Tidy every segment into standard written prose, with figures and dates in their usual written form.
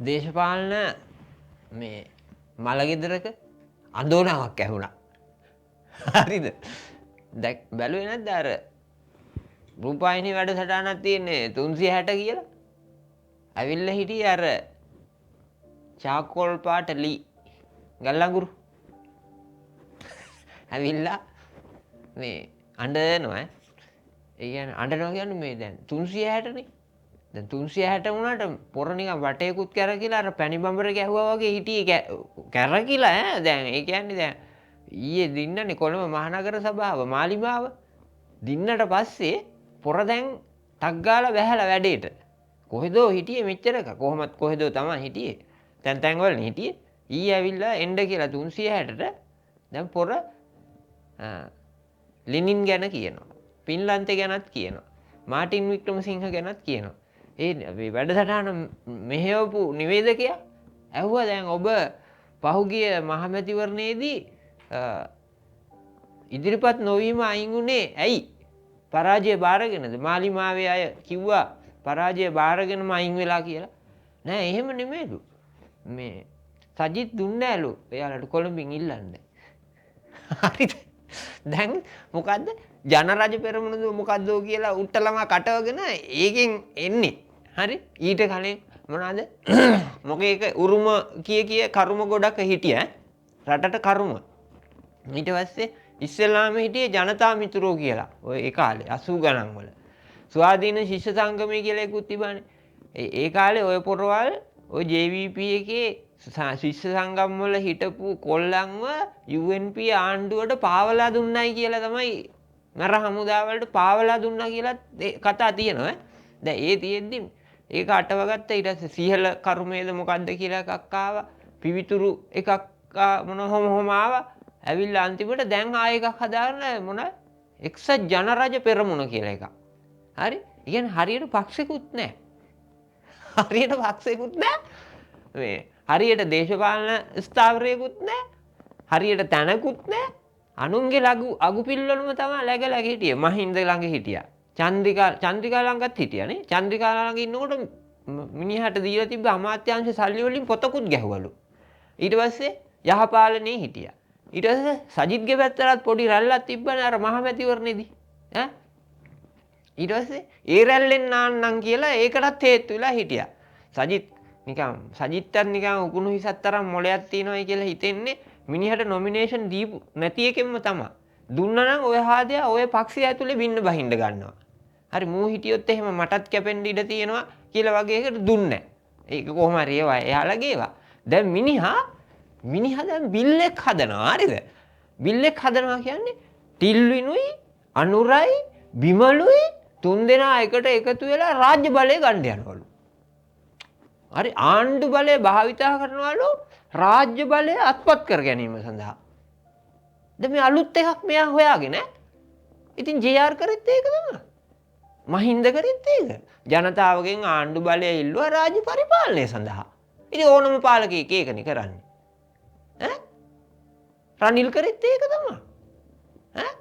දේශපාලන මේ මළගෙදරක අඳෝනාවක් ඇහුණා. හරිද? බැලුවේ නැද්ද අර රූපවාහිනී වැඩසටහනක් තියෙන්නේ 360 කියලා? ඇවිල්ලා හිටියේ අර චාකෝල් පාට ලී ගල්ලඟුරු. ඇවිල්ලා මේ අඬනවා. ඒ කියන්නේ අඬනවා කියන්නේ මේ දැන් 360නේ. දැන් 360 වුණාට පොර නිකන් වටේකුත් කැරකිලා අර පැණි බඹර ගැහුවා වගේ හිටියේ කැරකිලා ඈ. දැන් ඒ කියන්නේ දැන් ඊයේ දින්නනේ කොළඹ මහනගර සභාව මාලිමාව දින්නට පස්සේ පොර දැන් ටක් ගාලා වැහැලා වැඩේට. කොහෙදෝ හිටියේ මෙච්චරක කොහොමත් කොහෙදෝ තමයි හිටියේ. තැන් වල හිටියේ. ඊයේ ඇවිල්ලා එන්න කියලා 360ට දැන් පොර ලිනින් ගැන කියනවා. පින්ලන්තේ ගැනත් කියනවා. මාටින් වික්‍රමසිංහ ගැනත් කියනවා. ඒ වැඩසටහන මෙහෙවපු නිවේදකයා ඇහුවා දැන් ඔබ පහුගිය මහමැතිවරණයේදී ඉදිරිපත් නොවීම අයින් උනේ ඇයි? පරාජය බාරගෙනද? මාලිමාවේ අය කිව්වා පරාජය බාරගෙනම අයින් වෙලා කියලා. නෑ එහෙම නෙමෙයිලු. මේ සජිත් දුන්නෑලු එයාලට කොළඹින් ඉල්ලන්නේ. හරිද? දැන් මොකද්ද? ජනරජ පෙරමුණද මොකද්ද කියලා උට්ටලම කටවගෙන ඒකෙන් එන්නේ. හරි? ඊට කලින් මොනවාද? මොකේක උරුම කිය කරුම ගොඩක් හිටියා. රටට කරුම. ඊට පස්සේ ඉස්සෙල්ලාම හිටියේ ජනතා මිතුරෝ කියලා. ඔය ඒ කාලේ 80 ගණන් වල. ස්වාධීන ශිෂ්‍ය සංගමය කියලා එකකුත් තිබානේ. ඒ කාලේ ඔය පොරවල් ඔය JVP එකේ ශිෂ්‍ය සංගම් වල හිටපු කොල්ලන්ව UNP ආණ්ඩුවට පාවලා දුන්නයි කියලා තමයි මර හමුදා වලට පාවලා දුන්නා කියලා කතා තියෙනවා. දැන් ඒ තියෙද්දි ඒක අටවගත්ත ඊට පස්සේ සිහල කර්මයේද මොකද්ද කියලා එකක් ආවා. පිවිතුරු එකක් මොනවම ආවා. ඇවිල්ලා අන්තිමට දැන් ආයෙ එකක් හදාගෙන මොන එක්සත් ජනරජ පෙරමුණ කියලා එකක්. හරි? කියන්නේ හරියට පක්ෂිකුත් නැහැ. හරියට පක්ෂිකුත් නැහැ. මේ හරියට දේශපාලන ස්ථාවරයකුත් නැහැ. හරියට තැනකුත් නැහැ. අනුන්ගේ අගු පිල්වලම තමයි läගලා හිටියේ. මහින්ද ළඟ හිටියා. චන්ද්‍රිකා ළඟත් හිටියානේ. චන්ද්‍රිකා ළඟ ඉන්නකොට මිනිහට දීලා තිබ්බ අමාත්‍යාංශ සල්ලි වලින් පොතකුත් ගැහුවලු. ඊට පස්සේ යහපාලනේ හිටියා. ඊට පස්සේ සජිත්ගේ පැත්තට පොඩි රැල්ලක් තිබ්බනේ අර මහමැතිවරණේදී. ඈ ඊට පස්සේ ඒ රැල්ලෙන් නාන්නම් කියලා ඒකටත් හේතු වෙලා හිටියා. සජිත්තත් නිකන් උකුණු හිසක් තරම් මොලයක් තියෙනවයි කියලා හිතෙන්නේ මිනිහට නොමිනේෂන් දීපු නැති එකෙන්ම තමයි. දුන්නා නම් ඔය හාදයා ඔය පක්ෂය ඇතුලේ බින්න බහින්න ගන්නවා. හරි මූ හිටියොත් එහෙම මටත් කැපෙන්න ඉඩ තියෙනවා කියලා වගේ එකට දුන්නේ නැහැ. ඒක කොහොම හරි ඒවා එයාලගේ ඒවා. දැන් මිනිහා දැන් බිල්ලෙක් හදනවා. හරිද? බිල්ලෙක් හදනවා කියන්නේ ටිල්විනුයි අනුරයි බිමලුයි තුන්දෙනා එකට එකතු වෙලා රාජ්‍ය බලය ගන්න යනවලු. හරි ආණ්ඩු බලය භාවිතා කරනවලු රාජ්‍ය බලය අත්පත් කර ගැනීම සඳහා. දැන් මේ අලුත් එකක් මෙයා හොයාගෙන ඉතින් JR කරෙත් ඒක තමයි. මහින්ද කරෙත් ඒක. ජනතාවගෙන් ආණ්ඩු බලය ඉල්ලුවා රාජ්‍ය පරිපාලනය සඳහා. ඉතින් ඕනම පාලකයෙක් ඒකනේ කරන්නේ. ඈ රනිල් කරෙත් ඒක තමයි. ඈ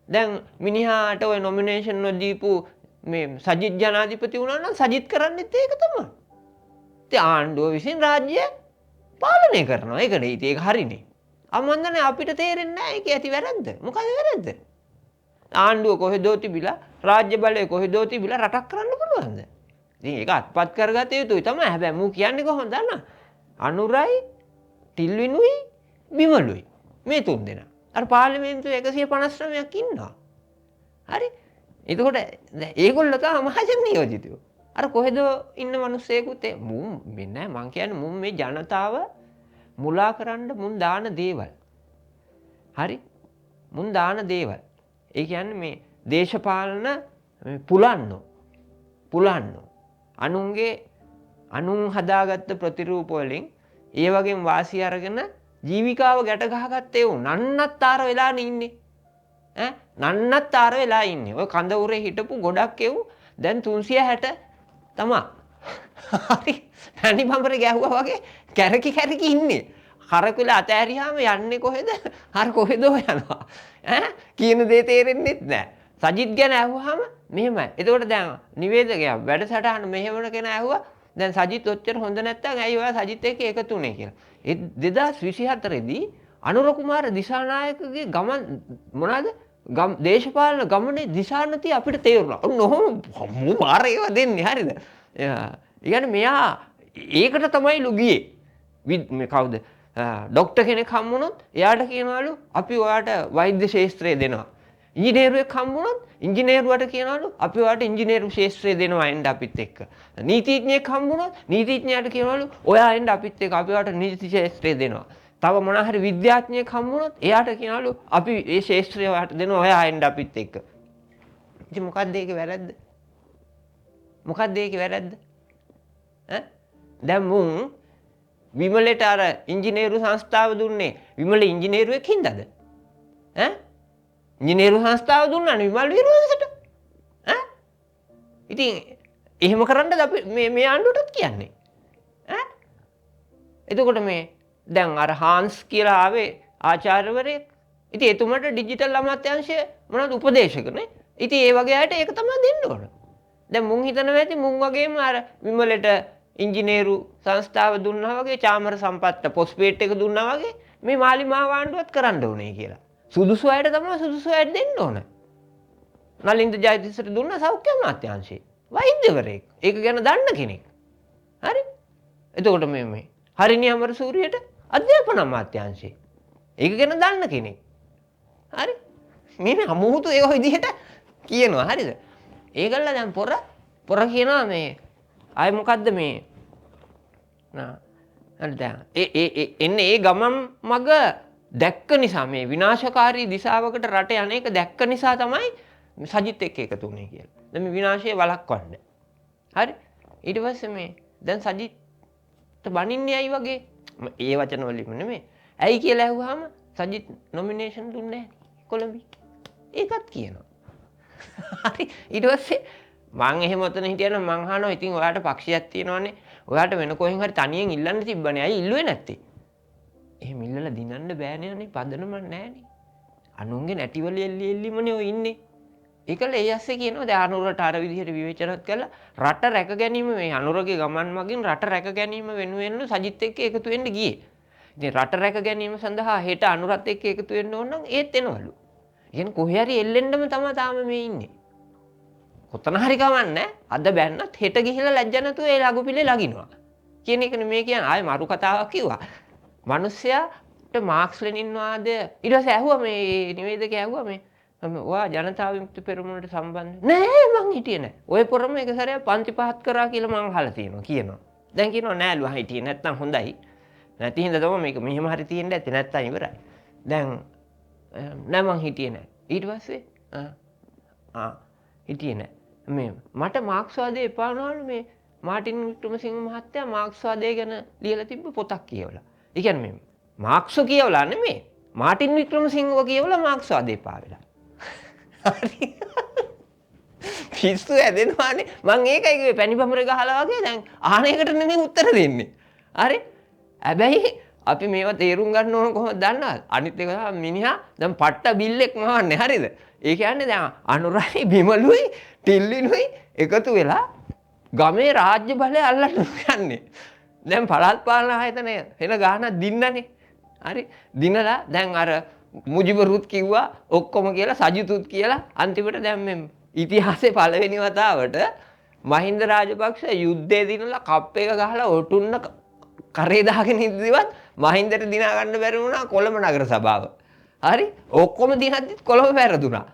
දැන් මිනිහාට ඔය නොමිනේෂන් නොදීපු මේ සජිත් ජනාධිපති වුණා නම් සජිත් කරන්නෙත් ඒක තමයි. ඉතින් ආණ්ඩුව විසින් රාජ්‍ය පාලනය කරනවා. ඒකනේ ඉතින් ඒක හරිනේ. අමන්දනේ අපිට තේරෙන්නේ නැහැ ඒක ඇති වැරද්ද. මොකද වැරද්ද? ආණ්ඩුව කොහෙදෝ තිබිලා රාජ්‍ය බලය කොහෙදෝ තිබිලා රටක් කරන්න පුළුවන්ද? ඉතින් ඒක අත්පත් කරගත යුතුයි තමයි. හැබැයි මූ කියන්නේ කොහොමද දන්නවද? අනුරයි ටිල්විනුයි බිමලුයි මේ තුන් දෙනා. අර පාර්ලිමේන්තුවේ 159ක් ඉන්නවා. හරි? එතකොට ඒගොල්ලෝ තමයි මහජන නියෝජිතයෝ. අර කොහෙදෝ ඉන්න මිනිස්සෙකුත් මම කියන්නේ මුන් මේ ජනතාව මුලා කරන්න මුන් දාන දේවල්. හරි? මුන් දාන දේවල්. ඒ කියන්නේ මේ දේශපාලන පුලන්නෝ. අනුන් හදාගත්ත ප්‍රතිරූප වලින් ඒ වගේ වාසිය අරගෙන ජීවිකාව ගැට ගහගත්තේ උන් නන්නත්තර වෙලා ඉන්නේ. නන්නත්තර වෙලා ඉන්නේ. ඔය කඳවුරේ හිටපු ගොඩක් එව් දැන් 360 තමා. හරි. පැණි බඹර ගැහුවා වගේ කැරකි ඉන්නේ. හරකුල අතෑරියාම යන්නේ කොහෙද? අර කොහෙදෝ යනවා. කියන දේ තේරෙන්නේ නැහැ. සජිත් ගැන ඇහුවාම මෙහෙමයි. එතකොට දැන් නිවේදකයා වැඩසටහන මෙහෙවන කෙනා ඇහුවා දැන් සජිත් ඔච්චර හොඳ නැත්තම් ඇයි ඔයා සජිත් එක්ක එකතු වුනේ කියලා. ඒ 2024 දී අනුර කුමාර දිසානායකගේ ගමන් මොනවාද? දේශපාලන ගමනේ දිශානතිය අපිට තේරුණා. ඔන්න ඔහොම මාර ඒවා දෙන්නේ හරිද? ඒ කියන්නේ මෙයා ඒකට තමයිලු ගියේ. මේ කවුද? ડોක්ටර් කෙනෙක් හම්බුනොත් එයාට කියනවලු අපි ඔයාට වෛද්‍ය ශාස්ත්‍රය දෙනවා. ඉංජිනේරුවෙක් හම්බුනොත් ඉංජිනේරුවට කියනවලු අපි ඔයාට ඉංජිනේරු ශාස්ත්‍රය දෙනවා එන්න අපිත් එක්ක. නීතිඥයෙක් හම්බුනොත් නීතිඥයාට කියනවලු ඔයා එන්න අපිත් එක්ක අපි ඔයාට නීති ශාස්ත්‍රය දෙනවා. තව මොනවා හරි විද්‍යාඥයෙක් හම්බුනොත් එයාට කියනවලු අපි මේ ශාස්ත්‍රය ඔයාට දෙනවා ඔයා එන්න අපිත් එක්ක. ඉතින් මොකද්ද ඒකේ වැරද්ද? මොකද්ද ඒකේ වැරද්ද? දැන් මුන් විමලට අර ඉංජිනේරු සංස්ථාව දුන්නේ විමල ඉංජිනේරුවෙක් හින්දාද? ඉංජිනේරු සංස්ථාව දුන්නානේ විමල් විරෝධයට. ඉතින් එහෙම කරන්නද අපි මේ ආණ්ඩුවටත් කියන්නේ? එතකොට මේ දැන් අර හාන්ස් කියලා ආවේ ආචාර්යවරයෙක්. ඉතින් එතුමට ඩිජිටල් අමාත්‍යාංශය මොනවද උපදේශකනේ. ඉතින් ඒ වගේ අයට ඒක තමයි දෙන්න ඕන. දැන් මුන් හිතනවා ඇති මුන් වගේම අර විමලට ඉංජිනේරු සංස්ථාව දුන්නා වගේ චාමර සම්පත්ත පොස්පේට් එක දුන්නා වගේ මේ මාලිමාව ආණ්ඩුවත් කරන්න ඕනේ කියලා. සුදුසු අයට තමයි සුදුසු අයට දෙන්න ඕන. නලින්ද ජයතිස්සට දුන්න සෞඛ්‍ය අමාත්‍යාංශය. වෛද්‍යවරයෙක්. ඒක ගැන දන්න කෙනෙක්. හරි? එතකොට මේ හරිනි අමරසූරියට අධ්‍යාපන අමාත්‍යාංශය. ඒක ගැන දන්න කෙනෙක්. හරි? මේ අමුතු ඒ විදිහට කියනවා. හරිද? ඒගොල්ලෝ දැන් පොර කියනවා මේ ආයි මොකද්ද මේ දැන් එන්නේ ඒ ගමන් මග දැක්ක නිසා මේ විනාශකාරී දිශාවකට රට යන්නේක දැක්ක නිසා තමයි සජිත් එක්ක එකතු වුනේ කියලා. දැන් මේ විනාශය වළක්වන්න. හරි? ඊට පස්සේ මේ දැන් සජිත් බනින්නේ ඇයි වගේ? ඒ වචන වලින්ම නෙමෙයි. ඇයි කියලා ඇහුවාම සජිත් නොමිනේෂන් දුන්නේ නැහැ කොළඹ. ඒකත් කියනවා. හරි? ඊට පස්සේ මං එහෙම ඔතන හිටියනම් මං අහනවා ඉතින් ඔයාට පක්ෂයක් තියෙනවනේ. ඔයාට වෙන කොහෙන් හරි තනියෙන් ඉල්ලන්න තිබ්බනේ. ඇයි ඉල්ලුවේ නැත්තේ? එහෙම ඉල්ලලා දිනන්න බෑනේ අනේ පදනම නැහනේ. අනුන්ගේ නැටිවල එල්ලිමනේ ඔය ඉන්නේ. ඒකල ඒ ඇස්සේ කියනවා දැන් අනුරට අර විදිහට විවේචනත් කළා රට රැක ගැනීම මේ අනුරගේ ගමන් මගින් රට රැක ගැනීම වෙනුවෙන් සජිත් එක්ක එකතු වෙන්න ගියේ. ඉතින් රට රැක ගැනීම සඳහා හෙට අනුරත් එක්ක එකතු වෙන්න ඕන නම් ඒත් එනවලු. එහෙනම් කොහේ හරි එල්ලෙන්නම තමයි තාම මේ ඉන්නේ. කොතන හරි කවන්නේ අද බැන්නත් හෙට ගිහිල්ලා ලැජ්ජ නැතුව ඒ ලඝු පිළේ ලගිනවා. කියන එකනේ මේ කියන්නේ ආයේ මරු කතාවක් කිව්වා. මිනිස්සයාට මාක්ස් ලෙනින් වාදය ඊට පස්සේ ඇහුවා මේ නිවේදකයා ඇහුවා මේ ඔයා ජනතා විමුක්ති පෙරමුණට සම්බන්ධ නෑ මං හිටියේ නෑ. ඔය පොරම එක සැරයක් පන්ති පහත් කරා කියලා මං අහලා තියෙනවා කියනවා. දැන් කියනවා නෑලු හිටියේ නැත්තම් හොඳයි. නැති හින්දා තමයි මේක මෙහෙම හරි තියෙන්න ඇත්තේ නැත්තම් ඉවරයි. දැන් නෑ මං හිටියේ නෑ. ඊට පස්සේ හිටියේ නෑ. මේ මට මාක්ස්වාදය එපා වුණාලු මේ මාටින් වික්‍රමසිංහ මහත්තයා මාක්ස්වාදය ගැන ලියලා තිබ්බ පොතක් කියවලා. ඒ කියන්නේ මේ මාක්ස්ව කියවලා නෙමෙයි. මාටින් වික්‍රමසිංහව කියවලා මාක්ස්වාදය එපා වෙලා. හරි. පිස්සු ඇදෙනවානේ. මං ඒකයි කිව්වේ පැණි බමුරේ ගහලා වගේ දැන් අහන එකට නෙමෙයි උත්තර දෙන්නේ. හරි? හැබැයි අපි මේවා තේරුම් ගන්න ඕන කොහොමද දන්නවද? අනිත් එක තමයි මිනිහා දැන් පට්ට බිල්ලෙක් මවන්නේ. හරිද? ඒ කියන්නේ දැන් අනුරයි බිමලුයි ටිල්ලිනුයි එකතු වෙලා ගමේ රාජ්‍ය බලය අල්ලන්න යන්නේ. දැන් පළාත් පාලන ආයතනය වෙන ගානක් දින්නනේ. හරි? දිනලා දැන් අර මුජිබරුත් කිව්වා ඔක්කොම කියලා සජිතුත් කියලා අන්තිමට දැන් මේ ඉතිහාසයේ පළවෙනි වතාවට මහින්ද රාජපක්ෂ යුද්ධේ දිනලා කප් එක ගහලා ඔටුන්න කරේ දාගෙන ඉඳිවත් මහින්දට දිනා ගන්න බැරි වුණා කොළඹ නගර සභාව. හරි? ඔක්කොම දිනද්දිත් කොළඹ පැරදුනා.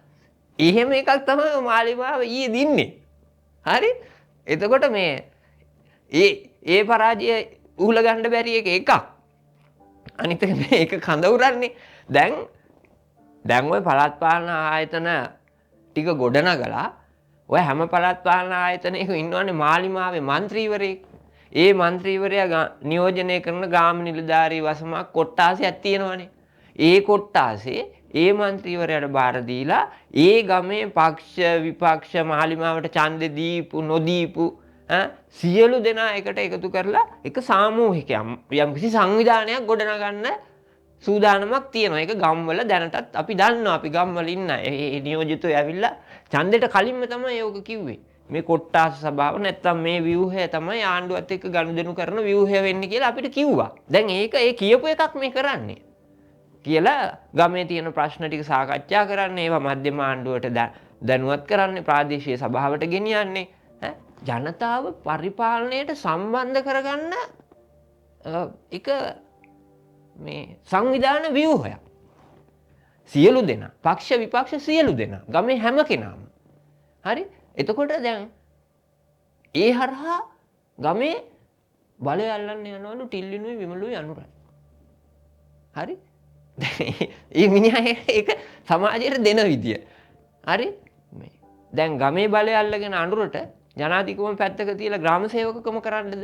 එහෙම එකක් තමයි මාලිමාව ඊයේ දින්නේ. හරි? එතකොට මේ ඒ පරාජය උහුල ගන්න බැරි එකක්. අනිත් එක මේක කඳ උරන්නේ. දැන් ඔය පළාත් පාලන ආයතන ටික ගොඩනගලා ඔය හැම පළාත් පාලන ආයතනයක ඉන්නවනේ මාලිමාවේ മന്ത്രിවරයෙක්. ඒ മന്ത്രിවරයා නියෝජනය කරන ග්‍රාම නිලධාරී වසමක් කොට්ටාසයක් තියෙනවනේ. ඒ කොට්ටාසේ ඒ മന്ത്രിවරයාට බාර දීලා ඒ ගමේ පක්ෂ විපක්ෂ මාලිමාවට ඡන්දෙ දීපු නොදීපු සියලු දෙනා එකට එකතු කරලා එක සාමූහිකයක් යම්කිසි සංවිධානයක් ගොඩනගන්න සූදානමක් තියෙනවා. ඒක ගම්වල දැනටත් අපි දන්නවා අපි ගම්වල ඉන්න ඒ නියෝජිතයෝ ඇවිල්ලා ඡන්දෙට කලින්ම තමයි ඒක කිව්වේ. මේ කොට්ටාස සභාව නැත්තම් මේ ව්‍යුහය තමයි ආණ්ඩුවත් එක්ක ගනුදෙනු කරන ව්‍යුහය වෙන්නේ කියලා අපිට කිව්වා. දැන් ඒක ඒ කියපු එකක් මේ කරන්නේ. කියලා ගමේ තියෙන ප්‍රශ්න ටික සාකච්ඡා කරන්න, ඒවා මධ්‍යම ආණ්ඩුවට දැනුවත් කරන්න, ප්‍රාදේශීය සභාවට ගෙනියන්නේ. ජනතාව පරිපාලනයට සම්බන්ධ කරගන්න එක මේ සංවිධාන ව්‍යුහයක්. සියලු දෙනා, පක්ෂ විපක්ෂ සියලු දෙනා, ගමේ හැම කෙනාම. හරි? එතකොට දැන් ඒ හරහා ගමේ බලය අල්ලන්න යනවලු ටිල්ලිනුයි විමලුයි අනුරයි. හරි? ඒ මිනිහා ඒක සමාජයට දෙන විදිය. හරි? දැන් ගමේ බලය අල්ලගෙන අනුරට ජනාධිපතිකම පැත්තක තියලා ග්‍රාම සේවකකම කරන්නද?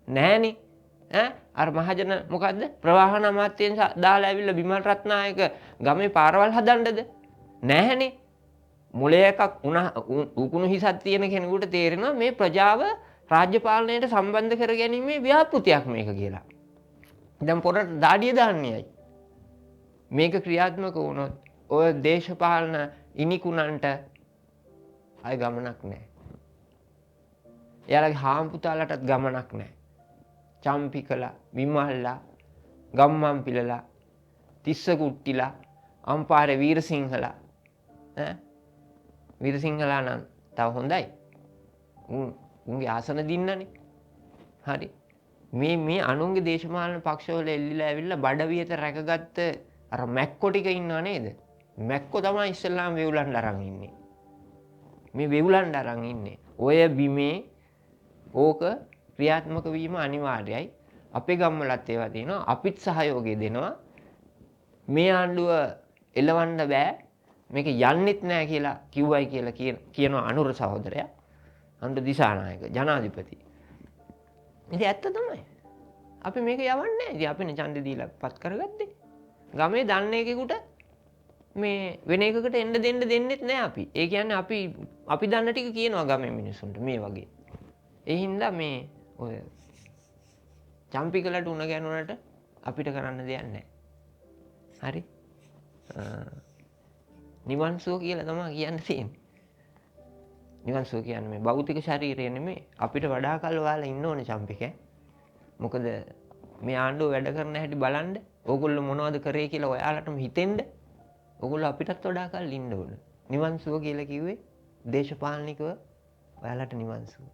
නෑනේ. අර මහජන මොකද්ද? ප්‍රවාහන අමාත්‍යංශ දාලා ඇවිල්ලා බිමල් රත්නායක ගමේ පාරවල් හදන්නද? නැහැනේ. මුලය එකක් උකුණු හිසක් තියෙන කෙනෙකුට තේරෙනවා මේ ප්‍රජාව රාජ්‍ය පාලනයට සම්බන්ධ කර ගැනීමේ ව්‍යාපෘතියක් මේක කියලා. දැන් පොරට දාඩිය දාන්නේයි. මේක ක්‍රියාත්මක වුණොත් ඔය දේශපාලන ඉනිකුණන්ට අය ගමනක් නැහැ. එයාලගේ හාම්පුතාලටත් ගමනක් නැහැ. චම්පිකලා, විමල්ලා, ගම්මන්පිලලා, තිස්ස කුට්ටිලා, අම්පාරේ වීරසිංහලා වීරසිංහලා නම් තව හොඳයි. උන්ගේ ආසන දින්නනේ. හරි. මේ අනුන්ගේ දේශපාලන පක්ෂවල එල්ලිලා ඇවිල්ලා බඩවියත රැකගත්ත අර මැක්කො ටික ඉන්නව නේද? මැක්කො තමයි ඉස්සල්ලාම වෙවුලන්න අරන් ඉන්නේ. මේ වෙවුලන්න අරන් ඉන්නේ. ඔය බිමේ ඕක ක්‍රියාත්මක වීම අනිවාර්යයි. අපේ ගම්වලත් ඒවා තියෙනවා. අපිත් සහයෝගය දෙනවා. මේ ආණ්ඩුව එලවන්න බෑ. මේක යන්නෙත් නෑ කියලා කිව්වයි කියලා කියනවා අනුර සහෝදරයා. අනුර දිසානායක ජනාධිපති. ඉතින් ඇත්ත තමයි. අපි මේක යවන්නේ නෑ. ඉතින් අපිනේ ඡන්දෙ දීලා පත් කරගත්තේ. ගමේ දන්නේ කෙකුට මේ වෙන එකකට එන්න දෙන්නෙත් නෑ අපි. ඒ කියන්නේ අපි දන්න ටික කියනවා ගමේ මිනිස්සුන්ට මේ වගේ. ඒ හින්දා මේ ඔය චම්පිකලට උණ ගැනුනට අපිට කරන්න දෙයක් නැහැ. හරි? නිවන් සුව කියලා තමයි කියන්න තියෙන්නේ. නිවන් සුව කියන්නේ මේ භෞතික ශරීරය නෙමෙයි. අපිට වඩා කල් ඔයාලා ඉන්න ඕනේ චම්පිකේ. මොකද මේ ආණ්ඩුව වැඩ කරන හැටි බලන්න. ඕගොල්ලෝ මොනවද කරේ කියලා ඔයාලටම හිතෙන්න. ඕගොල්ලෝ අපිටත් වඩා කල් ඉන්න ඕනේ. නිවන් සුව කියලා කිව්වේ දේශපාලනිකව ඔයාලට නිවන් සුව.